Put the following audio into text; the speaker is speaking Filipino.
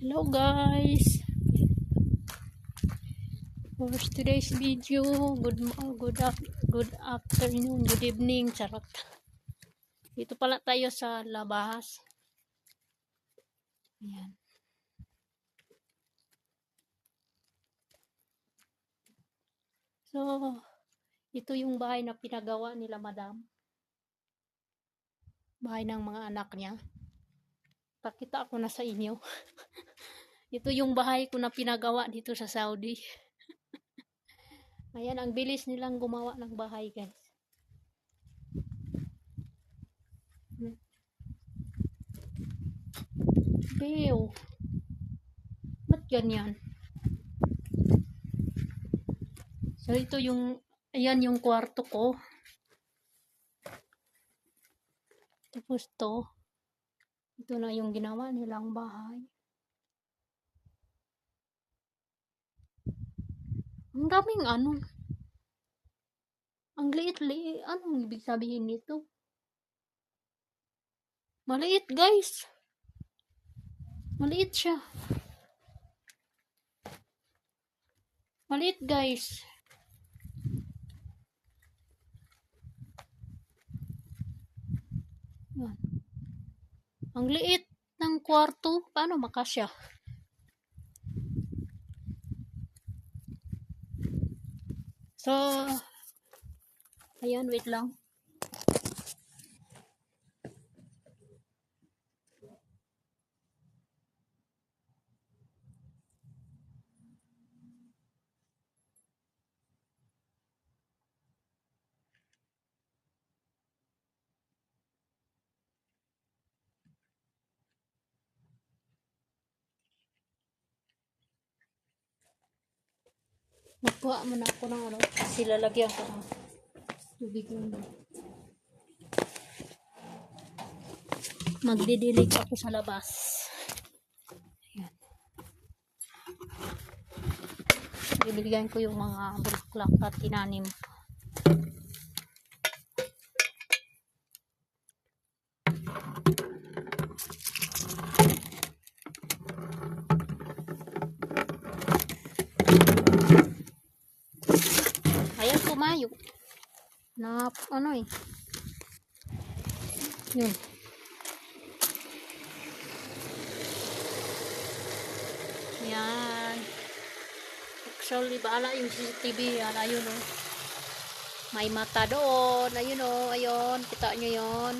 Hello guys, for today's video, good afternoon, good evening, charot. Dito pala tayo sa labas. Ayan. So, ito yung bahay na pinagawa nila madam. Bahay ng mga anak niya. Pakita ko na sa inyo. Ito yung bahay ko na pinagawa dito sa Saudi. Ayan, ang bilis nilang gumawa ng bahay guys. Bew. Ba't ganyan? So, ito yung, ayan yung kwarto ko. Tapos ito na yung ginawa nilang bahay. Ang daming ano. Ang liit-liit. Anong ibig sabihin nito? Maliit guys. Maliit siya. Maliit guys. Yan. Ang liit ng kwarto. Paano makasya? So, ayan, wait lang. Magkuha muna ako ng ano. Kasi lalagyan ko ng tubig lang. Magdidilig ako sa labas. Ayan. Didiligan ko yung mga bulaklak at tinanim. Ayan, pumayo. Na, ano eh. Yun. Yan. Actually, baala yung CCTV. Yan, ayun o. May mata doon. Ayun o. Ayun. Kita nyo yun.